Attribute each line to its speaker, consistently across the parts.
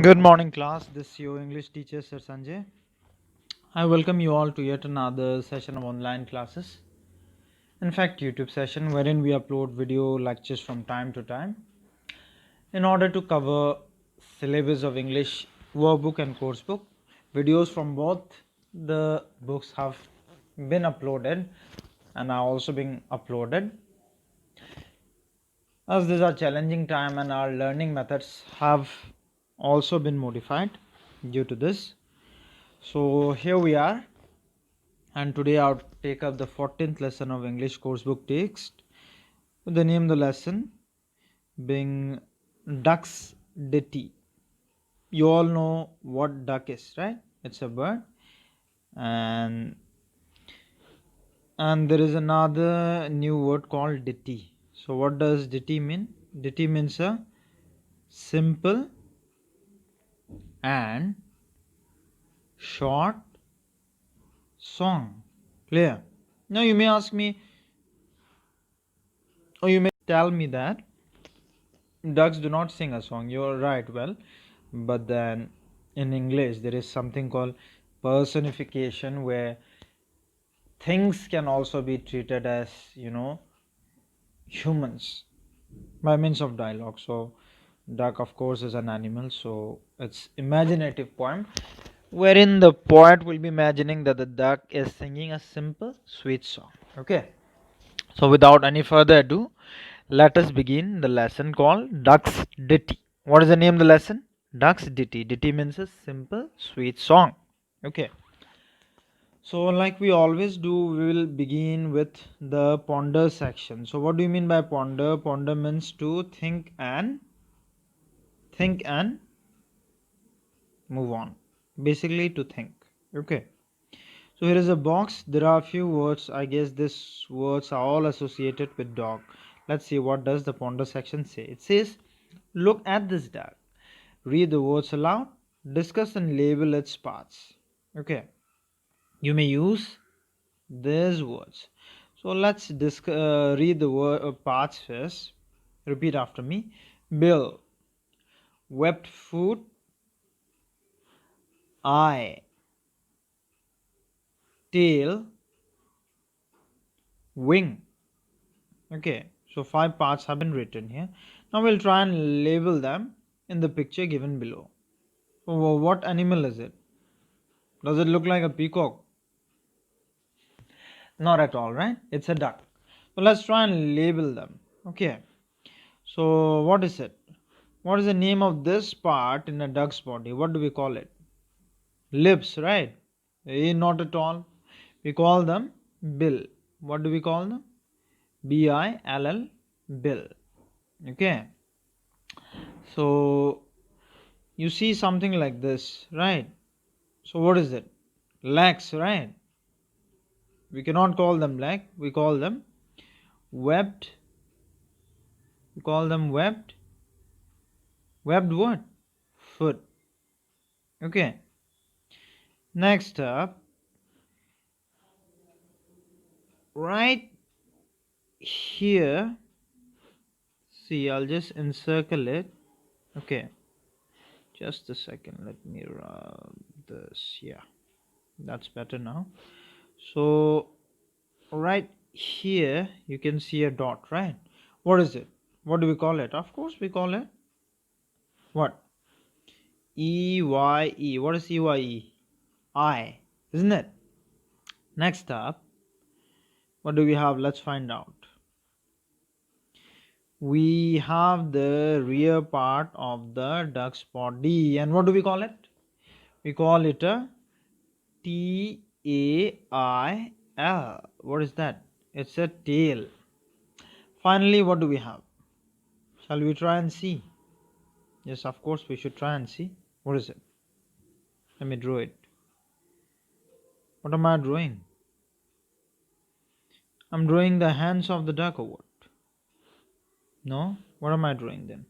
Speaker 1: Good morning, class. This is your English teacher, Sir Sanjay. I welcome you all to yet another session of online classes. In fact, YouTube session wherein we upload video lectures from time to time in order to cover syllabus of English workbook and coursebook. Videos from both the books have been uploaded and are also being uploaded. As these are challenging time and our learning methods have also been modified due to this. So here we are, and today I'll take up the 14th lesson of English coursebook text. The name of the lesson being Duck's Ditty. You all know what duck is, right? It's a bird, and there is another new word called ditty. So what does ditty mean? Ditty means a simple and short song. Clear? Now you may ask me, or you may tell me that ducks do not sing a song. You're right, well, but then in English there is something called personification where things can also be treated as, humans by means of dialogue. So duck of course is an animal, so it's imaginative poem wherein the poet will be imagining that the duck is singing a simple sweet song. Okay, so without any further ado, let us begin the lesson called Duck's Ditty. What is the name of the lesson? Duck's Ditty. Ditty means a simple sweet song. Okay, so like we always do, we will begin with the ponder section. So what do you mean by ponder? Ponder means to think and move on, basically to think. Okay, so here is a box. There are a few words. I guess these words are all associated with dog. Let's see what does the ponder section say. It says, look at this dog. Read the words aloud. Discuss and label its parts. Okay, you may use these words. So let's read the parts first. Repeat after me. Bill, webbed foot, eye, tail, wing. Okay, so 5 parts have been written here. Now we'll try and label them in the picture given below. So what animal is it? Does it look like a peacock? Not at all, right? It's a duck. So let's try and label them. Okay, so what is it? What is the name of this part in a duck's body? What do we call it? Lips, right? Not at all. We call them bill. What do we call them? Bill, bill. Okay, so you see something like this, right? So what is it? Legs, right? We cannot call them leg. We call them webbed. We call them webbed. Webbed what? Foot. Okay. Next up, right here. See, I'll just encircle it. Okay. Just a second. Let me rub this. Yeah, that's better now. So right here you can see a dot, right? What is it? What do we call it? Of course we call it what? EYE. What is EYE? I, isn't it? Next up, what do we have? Let's find out. We have the rear part of the duck's body, and what do we call it? We call it a tail. What is that? It's a tail. Finally, what do we have? Shall we try and see? Yes, of course we should try and see. What is it? Let me draw it. What am I drawing? I'm drawing the hands of the duck or what? No? What am I drawing then?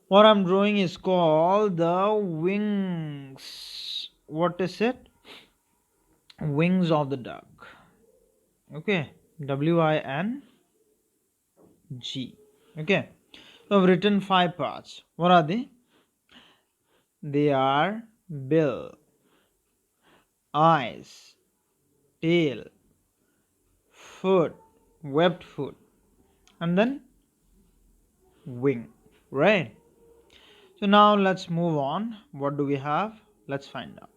Speaker 1: What I'm drawing is called the wings. What is it? Wings of the duck. Okay. WING. Okay. So I've written 5 parts. What are they? They are bill, eyes, tail, foot, webbed foot, and then wing, right? So now let's move on. What do we have? Let's find out.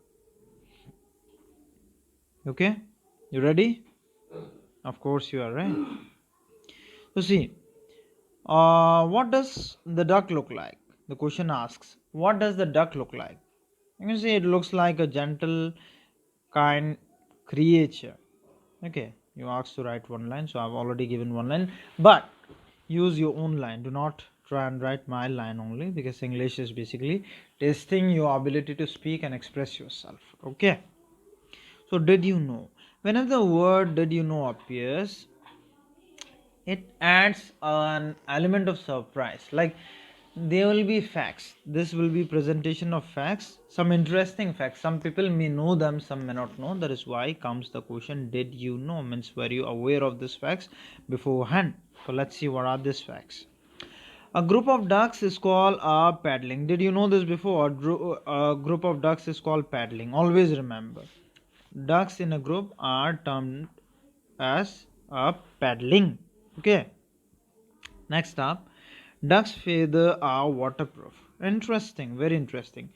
Speaker 1: Okay, you ready? Of course you are, right? So see, what does the duck look like? The question asks, what does the duck look like? You can see it looks like a gentle, kind creature. Okay, you asked to write one line, so I've already given one line, but use your own line. Do not try and write my line only, because English is basically testing your ability to speak and express yourself. Okay, so did you know? Whenever the word did you know appears, it adds an element of surprise. Like there will be facts. This will be presentation of facts, some interesting facts. Some people may know them, some may not know. That is why comes the question, did you know? Means were you aware of these facts beforehand? So let's see what are these facts. A group of ducks is called a paddling. Did you know this before? A group of ducks is called paddling. Always remember, ducks in a group are termed as a paddling. Okay. Next up, duck's feather are waterproof. Interesting, very interesting.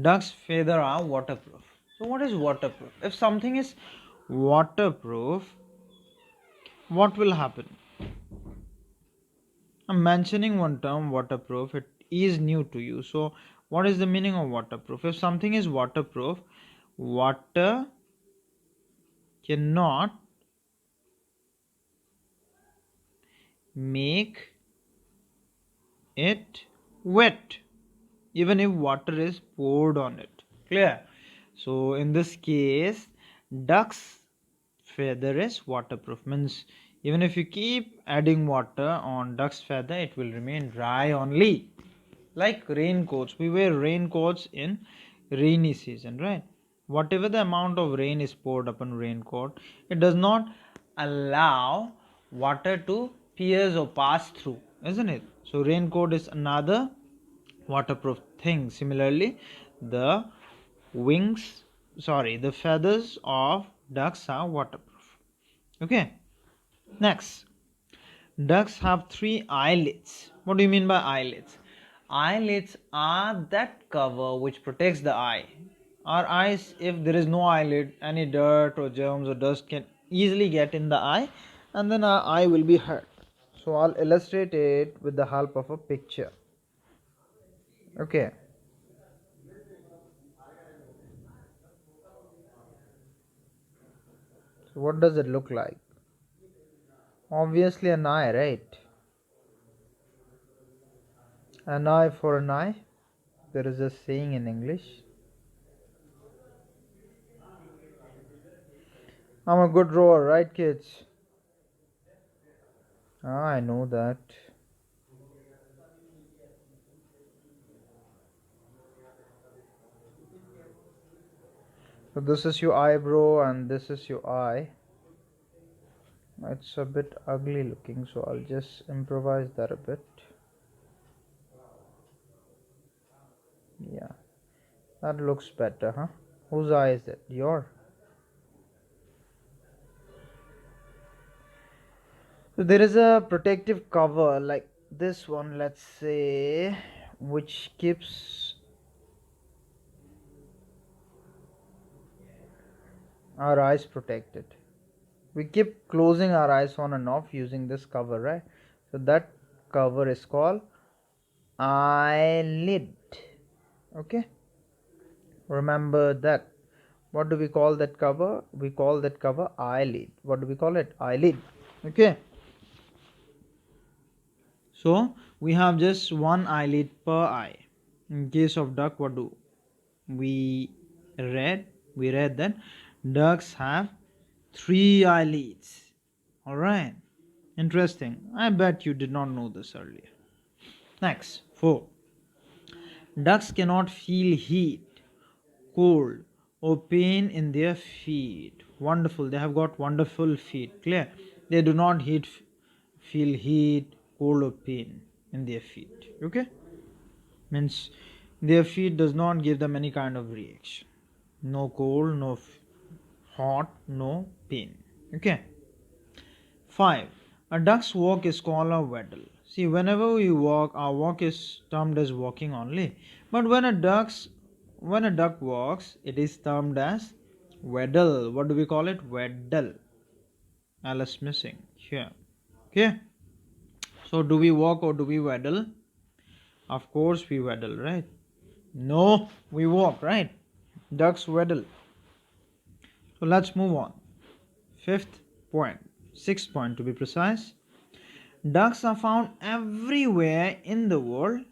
Speaker 1: Duck's feather are waterproof. So what is waterproof? If something is waterproof, what will happen? I'm mentioning one term, waterproof. It is new to you. So what is the meaning of waterproof? If something is waterproof, water cannot make it wet, even if water is poured on it. Clear? So in this case, duck's feather is waterproof. Means even if you keep adding water on duck's feather, it will remain dry only. Like raincoats, we wear raincoats in rainy season, right? Whatever the amount of rain is poured upon raincoat, it does not allow water to pierce or pass through, isn't it? So raincoat is another waterproof thing. Similarly, the the feathers of ducks are waterproof. Okay, next, ducks have three eyelids. What do you mean by eyelids? Eyelids are that cover which protects the eye. Our eyes, if there is no eyelid, any dirt or germs or dust can easily get in the eye, and then our eye will be hurt. So I'll illustrate it with the help of a picture. Okay, so what does it look like? Obviously an eye, right? An eye for an eye. There is a saying in English. I'm a good rower, right, kids? Ah, I know that. So this is your eyebrow and this is your eye. It's a bit ugly looking, so I'll just improvise that a bit. Yeah, that looks better, huh? Whose eye is it? Your? So there is a protective cover like this one, let's say, which keeps our eyes protected. We keep closing our eyes on and off using this cover, right? So that cover is called eyelid. Okay, remember that. What do we call that cover? We call that cover eyelid. What do we call it? Eyelid. Okay, so we have just one eyelid per eye. In case of duck, what do we read that ducks have three eyelids. All right, interesting. I bet you did not know this earlier. Next, 4. Ducks cannot feel heat, cold, or pain in their feet. Wonderful. They have got wonderful feet. Clear? They do not feel heat, cold, or pain in their feet. Okay? Means Their feet does not give them any kind of reaction. No cold, no hot, no pain. Okay. 5. A duck's walk is called a waddle. See, whenever we walk, our walk is termed as walking only. But when a duck walks, it is termed as waddle. What do we call it? Waddle. Alice missing here. Okay. So do we walk or do we waddle? Of course we waddle, right? No, we walk, right? Ducks waddle. So let's move on. Fifth point, sixth point to be precise. Ducks are found everywhere in the world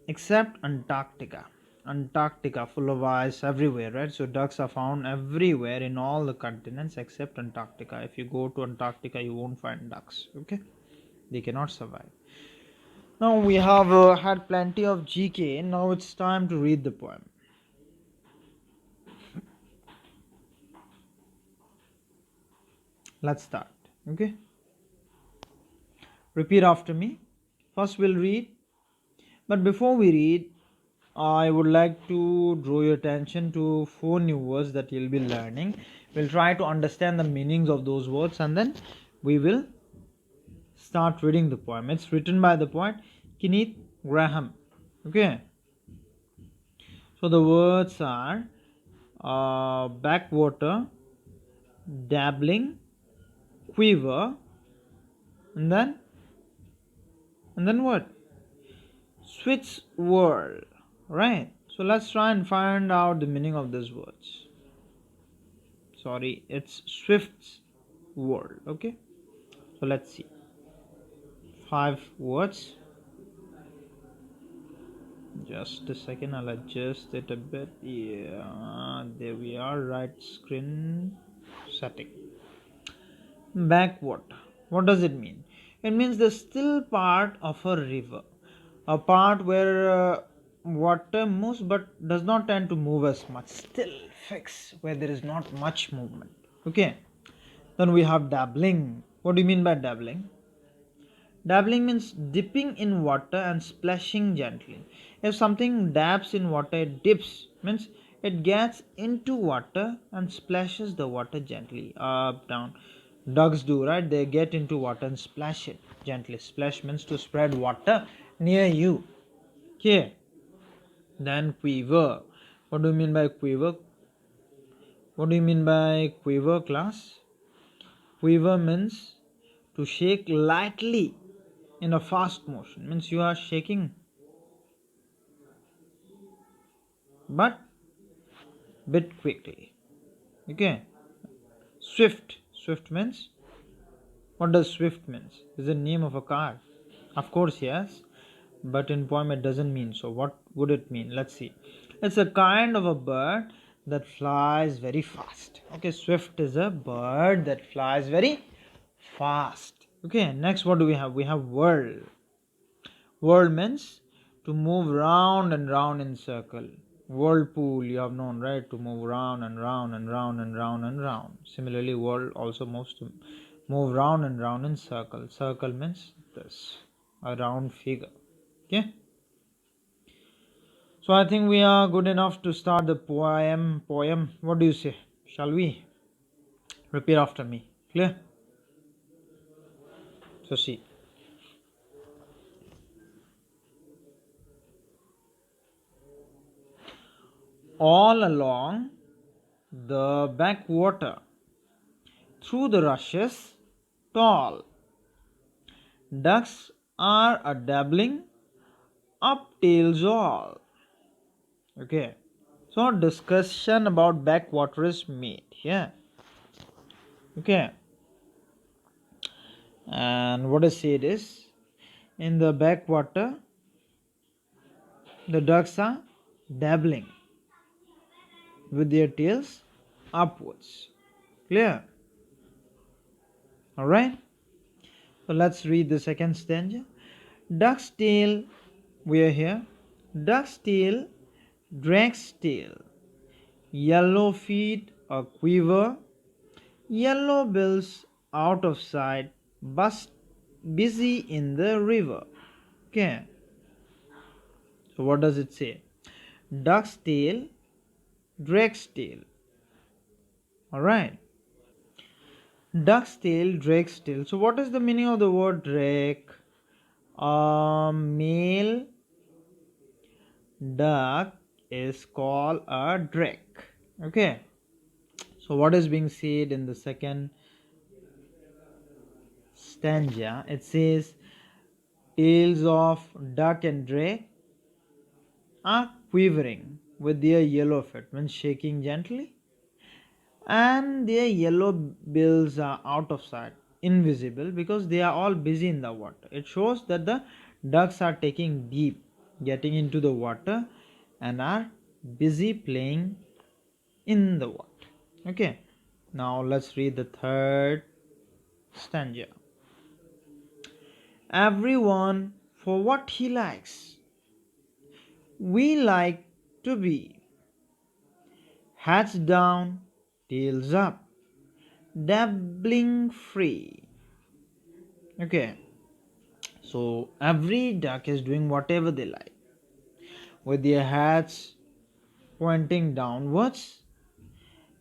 Speaker 1: except Antarctica. Antarctica full of ice everywhere, right? So ducks are found everywhere in all the continents except Antarctica. If you go to Antarctica, you won't find ducks. Okay, they cannot survive. Now we have had plenty of GK. Now it's time to read the poem. Let's start. Okay. Repeat after me. First we'll read. But before we read, I would like to draw your attention to 4 new words that you'll be learning. We'll try to understand the meanings of those words and then we will start reading the poem. It's written by the poet Kenneth Graham. Okay. So the words are backwater, dabbling, quiver, and then what? Switch world, right? So let's try and find out the meaning of these words. Sorry, it's Swift's world. Okay, so let's see. 5 words. Just a second, I'll adjust it a bit. Yeah, there we are. Right screen setting. Backwater. What does it mean? It means the still part of a river, a part where water moves but does not tend to move as much, still fixed, where there is not much movement. Okay. Then we have dabbling. What do you mean by dabbling? Dabbling means dipping in water and splashing gently. If something dabs in water, it dips, means it gets into water and splashes the water gently, up, down. Ducks do, right? They get into water and splash it gently. Splash means to spread water near you. Okay. Then quiver. What do you mean by quiver? What do you mean by quiver, class? Quiver means to shake lightly in a fast motion. Means you are shaking but bit quickly. Okay. Swift. Swift means, what does swift means? Is the name of a car? Of course, yes. But in poem it doesn't mean so. What would it mean? Let's see. It's a kind of a bird that flies very fast. Okay, swift is a bird that flies very fast. Okay, next what do we have? We have whirl. Whirl means to move round and round in circle. Whirlpool, you have known, right? To move round and round and round and round and round. Similarly, whirl also moves to move round and round in circle. Circle means this, a round figure. Okay. So I think we are good enough to start the poem. What do you say? Shall we? Repeat after me. Clear? So see. All along the backwater, through the rushes tall, ducks are a dabbling, up tails all. Okay, so discussion about backwater is made here. Okay, and what I said is, in the backwater the ducks are dabbling with their tails upwards. Clear? Alright, so let's read the second stanza. Duck's tail, we are here. Duck's tail drags tail, yellow feet a quiver, yellow bills out of sight, busy in the river. Okay, so what does it say? duck's tail, drake's tail. Alright. Duck's tail, drake's tail. So, what is the meaning of the word drake? A male duck is called a drake. Okay. So, what is being said in the second stanza? It says, tails of duck and drake are quivering with their yellow feet when shaking gently, and their yellow bills are out of sight, invisible, because they are all busy in the water. It shows that the ducks are taking deep, getting into the water, and are busy playing in the water. Okay, now let's read the third stanza. Everyone for what he likes. We like to be hats down, tails up, dabbling free. Okay, so every duck is doing whatever they like with their hats pointing downwards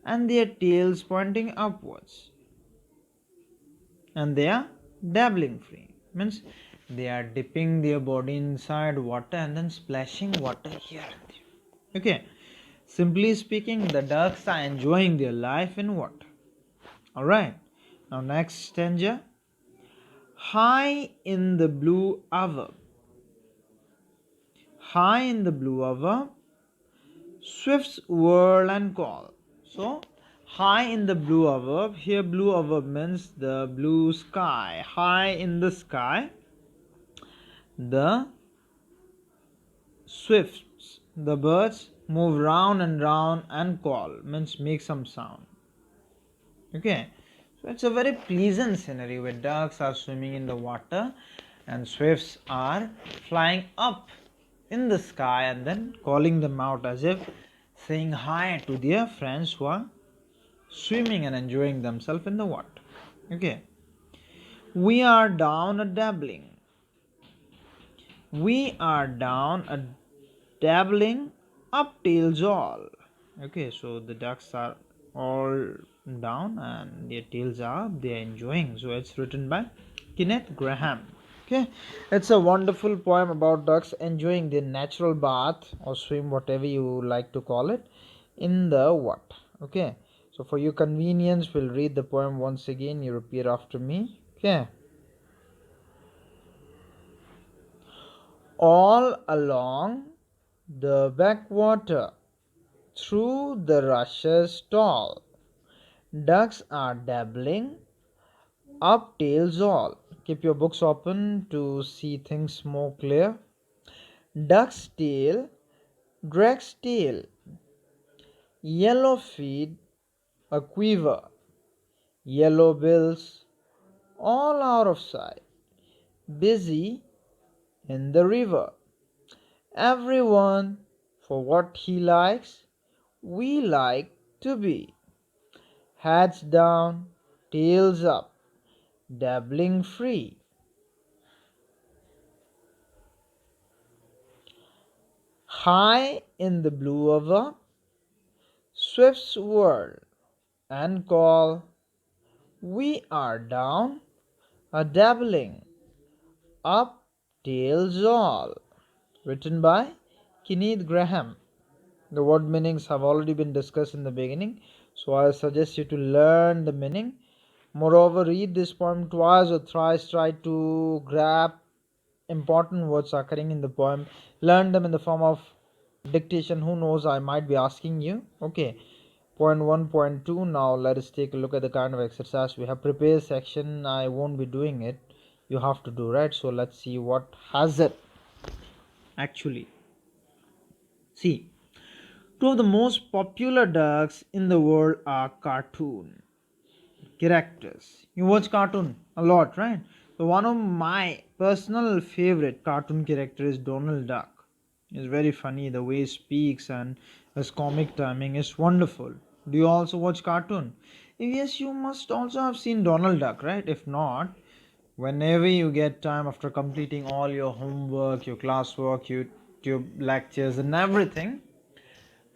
Speaker 1: and their tails pointing upwards, and they are dabbling free. Means they are dipping their body inside water and then splashing water here and there. Okay, simply speaking, the ducks are enjoying their life in water. Alright, now next stanza. High in the blue hour. High in the blue hour, swifts whirl and call. So, high in the blue hour, here blue hour means the blue sky. High in the sky, the swifts, the birds move round and round and call, means make some sound. Okay, so it's a very pleasant scenery where ducks are swimming in the water and swifts are flying up in the sky and then calling them out as if saying hi to their friends who are swimming and enjoying themselves in the water. Okay, we are down a dabbling. We are down a dabbling, up tails all. Okay, so the ducks are all down and their tails are up, they are enjoying. So it's written by Kenneth Graham. Okay, it's a wonderful poem about ducks enjoying their natural bath or swim, whatever you like to call it, in the water. Okay, so for your convenience, we'll read the poem once again. You repeat after me. Okay. All along the backwater, through the rushes tall, ducks are dabbling, up tails all. Keep your books open to see things more clear. Duck's tail, drake's tail, yellow feet a quiver, yellow bills all out of sight, busy in the river. Everyone for what he likes, we like to be. Hats down, tails up, dabbling free. High in the blue hour, swifts whirl and call. We are down, a dabbling, up tails all. Written by Kenneth Graham. The word meanings have already been discussed in the beginning, so I suggest you to learn the meaning. Moreover, read this poem twice or thrice. Try to grab important words occurring in the poem. Learn them in the form of dictation. Who knows, I might be asking you. Okay. Point 1, point 2. Now let us take a look at the kind of exercise we have prepared. Section I won't be doing it. You have to do, right? So let's see what has it actually. See, two of the most popular ducks in the world are cartoon characters. You watch cartoon a lot, right? So one of my personal favorite cartoon character is Donald Duck. He's very funny. The way he speaks and his comic timing is wonderful. Do you also watch cartoon? If yes, you must also have seen Donald Duck, right? If not, whenever you get time after completing all your homework, your classwork, your lectures and everything,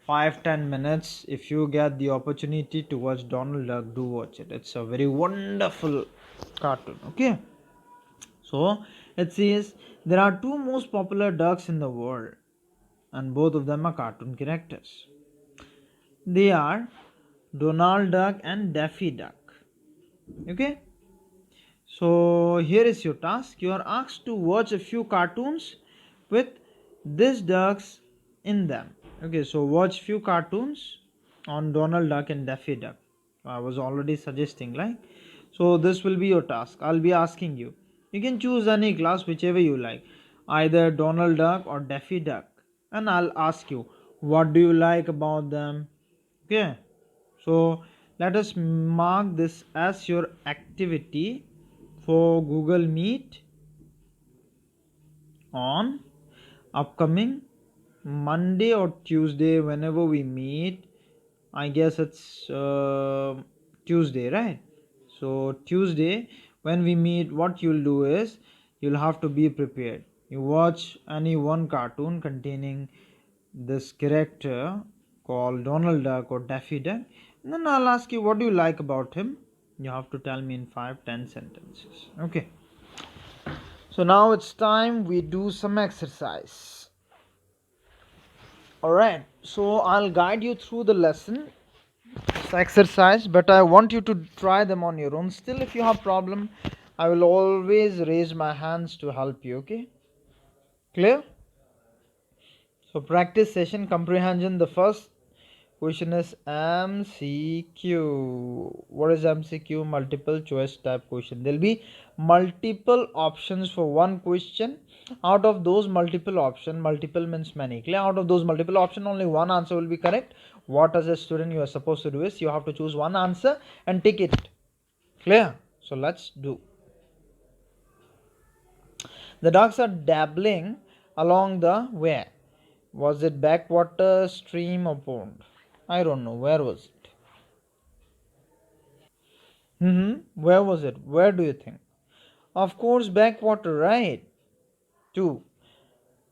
Speaker 1: 5-10 minutes. If you get the opportunity to watch Donald Duck, do watch it. It's a very wonderful cartoon. Okay, so it says there are two most popular ducks in the world, and both of them are cartoon characters. They are Donald Duck and Daffy Duck. Okay, so here is your task. You are asked to watch a few cartoons with these ducks in them. Okay, so watch few cartoons on Donald Duck and Daffy Duck. I was already suggesting, like, so this will be your task. I'll be asking you. You can choose any class, whichever you like, either Donald Duck or Daffy Duck, and I'll ask you, what do you like about them? Okay, so let us mark this as your activity for Google Meet on upcoming Monday or Tuesday, whenever we meet. I guess it's Tuesday, right? So Tuesday, when we meet, what you'll do is you'll have to be prepared. You watch any one cartoon containing this character called Donald Duck or Daffy Duck, and then I'll ask you, what do you like about him? You have to tell me in 5-10 sentences. Okay, so now it's time we do some exercise. Alright, so I'll guide you through the lesson exercise, but I want you to try them on your own. Still, if you have problem, I will always raise my hands to help you. Okay, clear? So practice session comprehension. The first question is MCQ. What is MCQ? Multiple choice type question. There'll be multiple options for one question. Out of those multiple option, multiple means many. Clear? Out of those multiple option, only one answer will be correct. What as a student you are supposed to do is you have to choose one answer and tick it. Clear? So let's do. The ducks are dabbling along the where? Was it backwater, stream, or pond? I don't know. Where was it? Where was it? Where do you think? Of course, backwater, right? 2.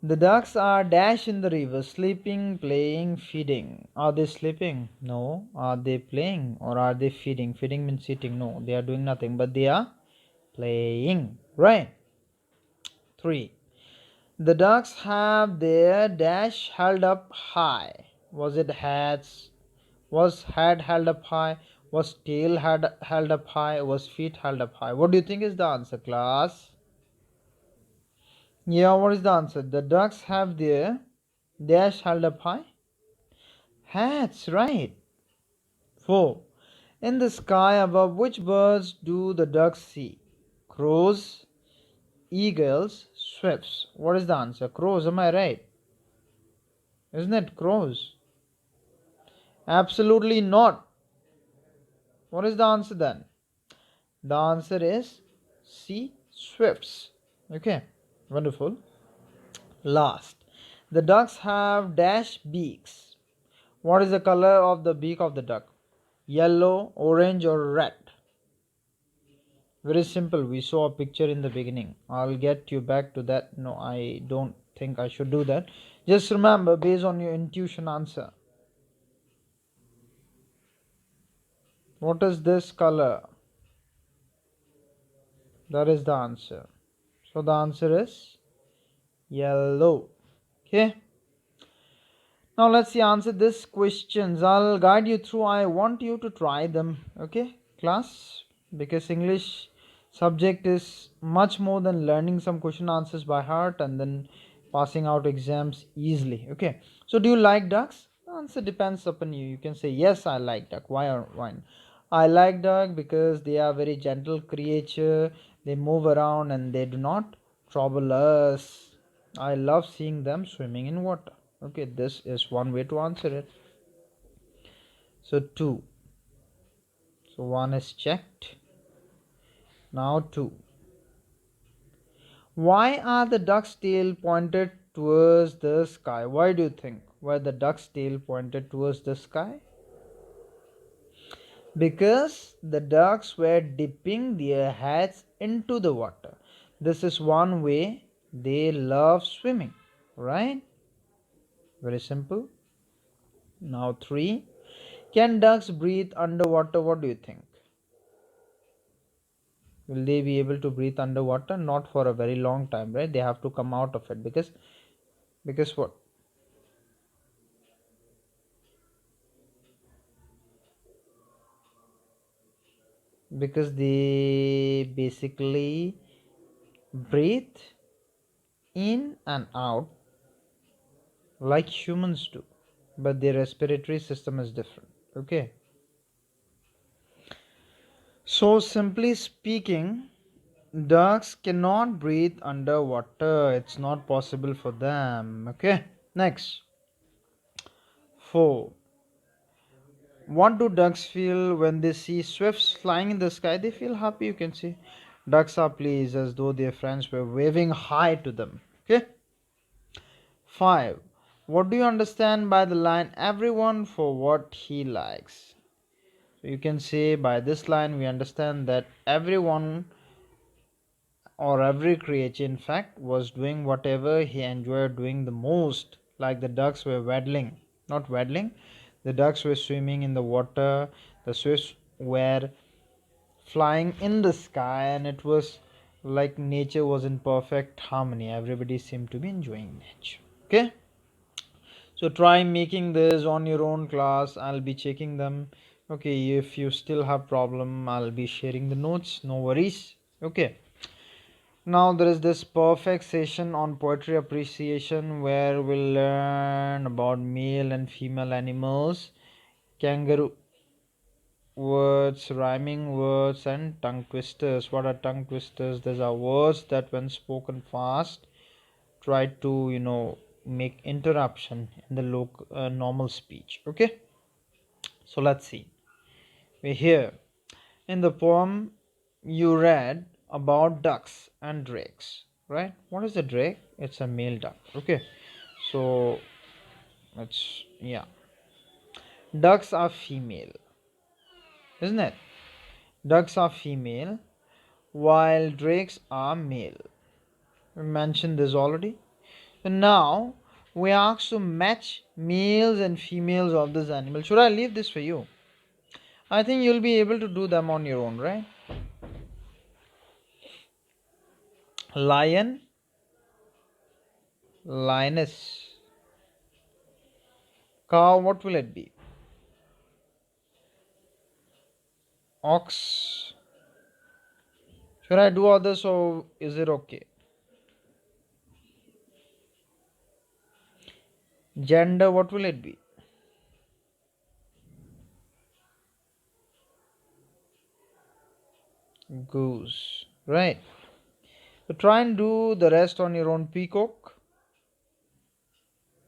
Speaker 1: The ducks are dash in the river, sleeping, playing, feeding. Are they sleeping? No. Are they playing or are they feeding? Feeding means eating. No, they are doing nothing, but they are playing, right? 3. The ducks have their dash held up high. Was it hats? Was head held up high? Was tail held up high? Was feet held up high? What do you think is the answer, class? Yeah, what is the answer? The ducks have their dash held up high? Hats, right. 4. In the sky above, which birds do the ducks see? Crows, eagles, swifts. What is the answer? Crows, am I right? Isn't it crows? Absolutely not. What is the answer then? The answer is C, swifts. Okay, wonderful. Last, the ducks have dash beaks. What is the color of the beak of the duck? Yellow, orange, or red? Very simple. We saw a picture in the beginning. I'll get you back to that. No, I don't think I should do that. Just remember, based on your intuition, answer. What is this color? That is the answer. So the answer is yellow. Okay. Now let's see, answer these questions. I'll guide you through. I want you to try them. Okay, class? Because English subject is much more than learning some question answers by heart and then passing out exams easily. Okay. So do you like ducks? The answer depends upon you. You can say yes, I like duck. Why or why? I like duck because they are very gentle creature. They move around and they do not trouble us. I love seeing them swimming in water. Okay, this is one way to answer it. So 2. So 1 is checked. Now 2. Why are the duck's tail pointed towards the sky? Why do you think? Why the duck's tail pointed towards the sky? Because the ducks were dipping their heads into the water. This is one way they love swimming, right? Very simple. Now 3. Can ducks breathe underwater? What do you think? Will they be able to breathe underwater? Not for a very long time, right? They have to come out of it because what? Because they basically breathe in and out like humans do, but their respiratory system is different. Okay. So simply speaking, ducks cannot breathe underwater. It's not possible for them. Okay. Next. 4. What do ducks feel when they see swifts flying in the sky? They feel happy, you can see. Ducks are pleased as though their friends were waving hi to them. Okay. 5. What do you understand by the line everyone for what he likes? So you can say by this line we understand that everyone or every creature in fact was doing whatever he enjoyed doing the most, like the ducks were waddling, not waddling, the ducks were swimming in the water, the swifts were flying in the sky, and it was like nature was in perfect harmony. Everybody seemed to be enjoying nature. Okay. So try making this on your own class. I'll be checking them. Okay, if you still have problem, I'll be sharing the notes. No worries. Okay. Now there is this perfect session on poetry appreciation where we'll learn about male and female animals, kangaroo words, rhyming words, and tongue twisters. What are tongue twisters? These are words that when spoken fast try to make interruption in the normal speech. Okay, so let's see. We're here in the poem you read about ducks and drakes, right? What is a drake? It's a male duck. Okay, so it's, yeah, ducks are female, isn't it? Ducks are female while drakes are male. We mentioned this already. So now we are asked to match males and females of this animal. Should I leave this for you? I think you'll be able to do them on your own, right? Lion, lioness. Cow, what will it be? Ox. Should I do others or is it okay? Gender, what will it be? Goose. Right. So try and do the rest on your own. Peacock.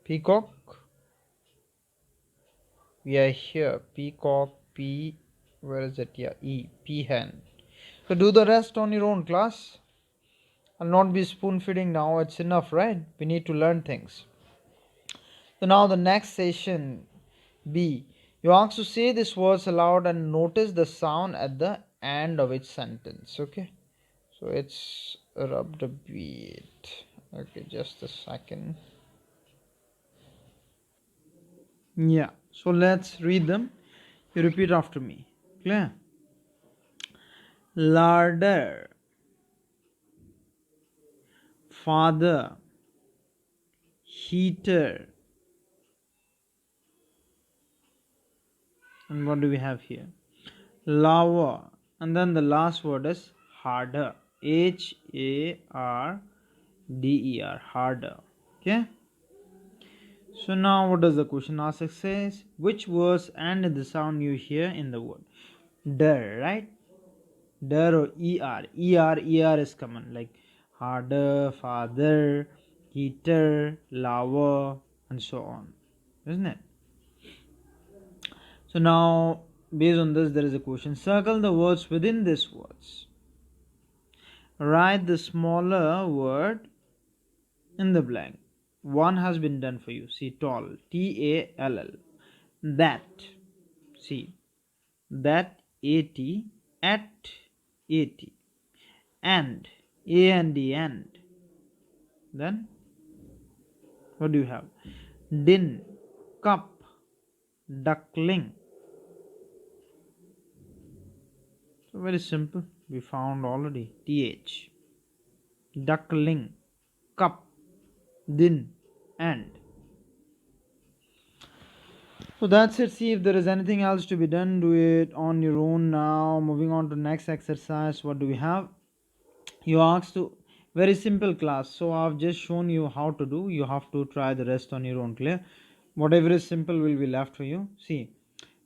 Speaker 1: Peacock. We are here. Peacock. P. Where is it? Yeah. E. Peahen. So do the rest on your own, class. I'll not be spoon feeding now. It's enough, right? We need to learn things. So now the next session, B. You are asked to say these words aloud and notice the sound at the end of each sentence. Okay. So it's rub the beat. Okay, just a second. Yeah. So let's read them. You repeat after me. Clear? Larder, father, heater, and what do we have here? Lava, and then the last word is harder. Harder, harder. Okay. So now what does the question ask? It says which words end in the sound you hear in the word der, right? Der or er is common, like harder, father, heater, lava, and so on, isn't it? So now based on this there is a question. Circle the words within these words. Write the smaller word in the blank. One has been done for you. See, tall, Tall. That, see, that, at, at, and, and. Then what do you have? Din, cup, duckling. So very simple. We found already. TH. Duckling. Cup. Din. And. So that's it. See if there is anything else to be done. Do it on your own now. Moving on to next exercise. What do we have? You asked to very simple class. So I've just shown you how to do. You have to try the rest on your own. Clear? Whatever is simple will be left for you. See.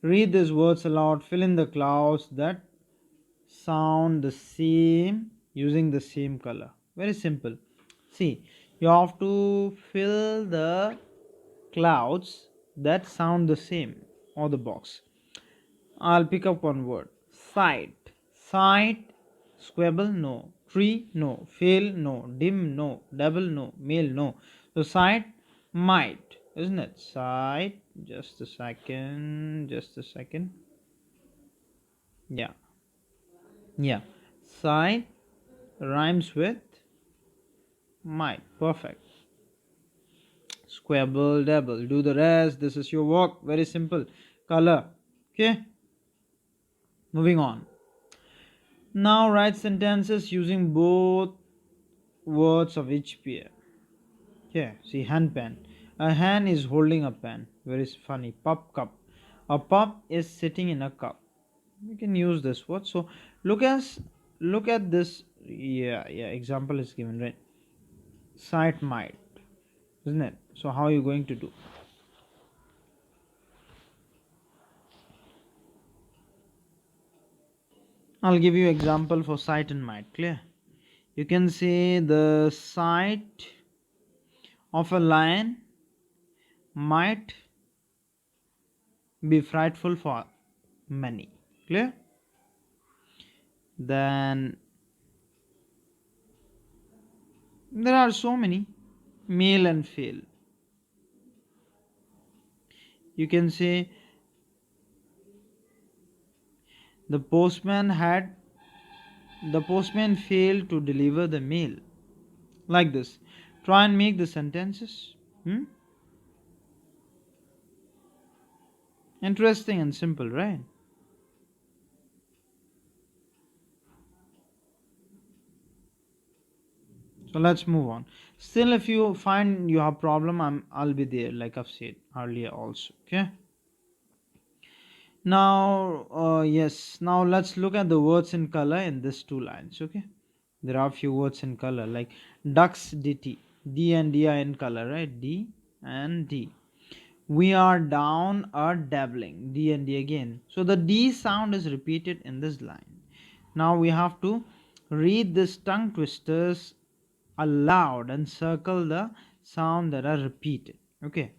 Speaker 1: Read these words aloud. Fill in the clouds that sound the same using the same color. Very simple. See, you have to fill the clouds that sound the same or the box. I'll pick up one word. Sight. Sight. Squabble, no. Tree, no. Fail, no. Dim, no. Double, no. Male, no. So sight, might, isn't it? Sight. Just a second. Just a second. Yeah. Yeah. Sight rhymes with might. Perfect. Squabble, dabble. Do the rest. This is your work. Very simple. Color. Okay. Moving on. Now write sentences using both words of each pair. Yeah. See, hand pen. A hand is holding a pen. Very funny. Pup cup. A pup is sitting in a cup. You can use this word. So look at this. Yeah. Example is given, right? Sight might, isn't it? So how are you going to do? I'll give you example for sight and might. Clear? You can say the sight of a lion might be frightful for many. Clear? Then there are so many, male and fail. You can say the postman failed to deliver the mail. Like this. Try and make the sentences. Interesting and simple, right? So let's move on. Still, if you find you have problem, I'll be there, like I've said earlier also. Okay. Now, yes. Now let's look at the words in color in these two lines. Okay. There are a few words in color like ducks, ditty. D and D are in color, right? D and D. We are down or dabbling. D and D again. So the D sound is repeated in this line. Now we have to read these tongue twisters aloud and circle the sound that are repeated. Okay.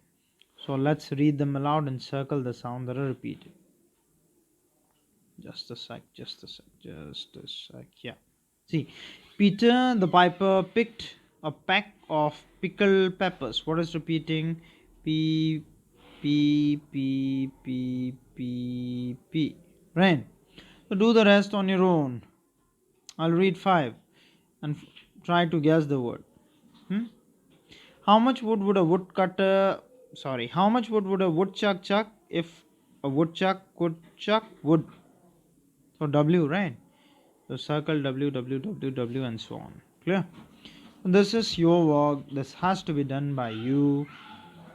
Speaker 1: So let's read them aloud and circle the sound that are repeated. Just a sec. Yeah. See, Peter the Piper picked a pack of pickled peppers. What is repeating? P, P, P, P, P, P. Right? So do the rest on your own. I'll read 5 and try to guess the word. How much wood would a woodcutter? Sorry, how much wood would a woodchuck chuck if a woodchuck could chuck wood? So W, right? So circle W, W, W, W, and so on. Clear? This is your work. This has to be done by you,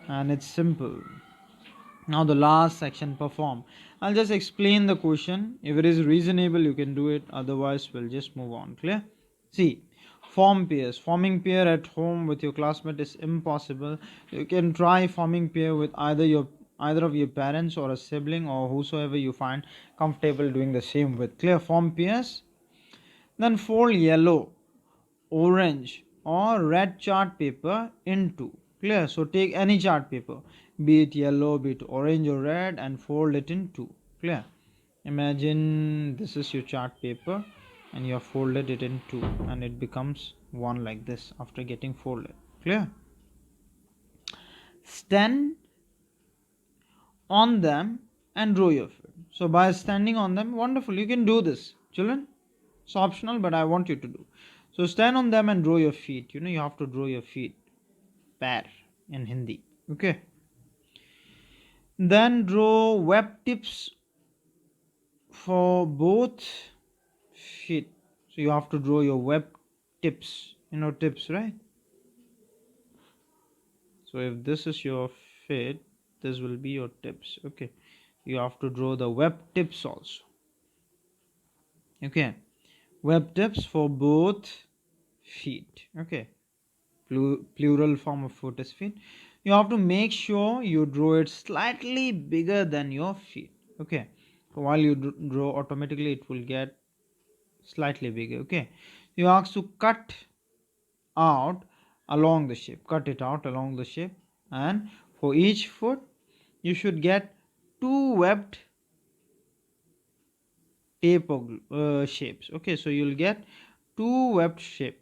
Speaker 1: and it's simple. Now the last section, perform. I'll just explain the question. If it is reasonable, you can do it. Otherwise, we'll just move on. Clear? See, form pairs. Forming pair at home with your classmate is impossible. You can try forming pair with either of your parents or a sibling or whosoever you find comfortable doing the same with. Clear? Form pairs. Then fold yellow, orange or red chart paper into. Clear? So take any chart paper, be it yellow, be it orange or red, and fold it in two. Clear? Imagine this is your chart paper and you have folded it in two and it becomes one like this after getting folded. Clear? Stand on them and draw your feet. So by standing on them, wonderful, you can do this, children. It's optional, but I want you to do. So stand on them and draw your feet. You have to draw your feet. Pair in Hindi. Okay. Then draw web tips for both feet. So you have to draw your web tips, tips, right? So if this is your feet, this will be your tips. Okay, you have to draw the web tips also. Okay, web tips for both feet. Okay, plural form of foot is feet. You have to make sure you draw it slightly bigger than your feet. Okay, so while you draw, automatically it will get slightly bigger. Okay, you have to out cut it out along the shape, and for each foot you should get two webbed tape shapes. Okay, so you'll get two webbed shape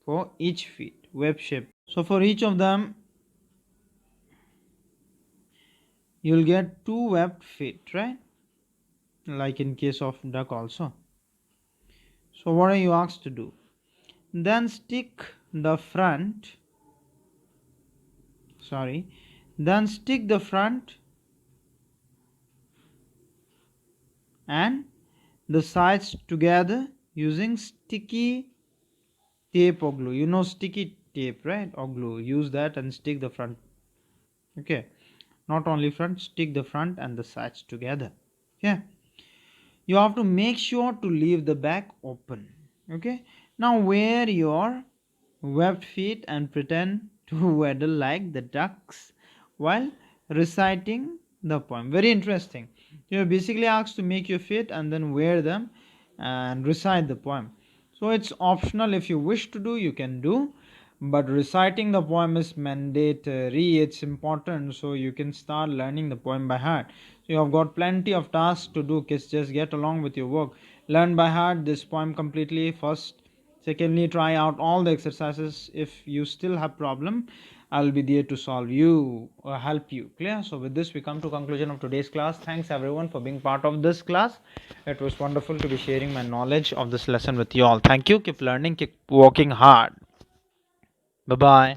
Speaker 1: for each feet, web shape. So for each of them you'll get two webbed feet, right? Like in case of duck also. So what are you asked to do? Then sorry stick the front and the sides together using sticky tape or glue. Sticky tape, right? Or glue. Use that and stick the front. Okay, not only front, stick the front and the sides together. Yeah, you have to make sure to leave the back open. Okay, now wear your webbed feet and pretend to waddle like the ducks while reciting the poem. Very interesting. You're basically asked to make your feet and then wear them and recite the poem. So it's optional. If you wish to do, you can do, but reciting the poem is mandatory. It's important, so you can start learning the poem by heart. So you have got plenty of tasks to do, kids. Just get along with your work. Learn by heart this poem completely first. Secondly, try out all the exercises. If you still have problem, I'll be there to solve you or help you. Clear? So with this, we come to conclusion of today's class. Thanks everyone for being part of this class. It was wonderful to be sharing my knowledge of this lesson with you all. Thank you. Keep learning, keep working hard. Bye bye.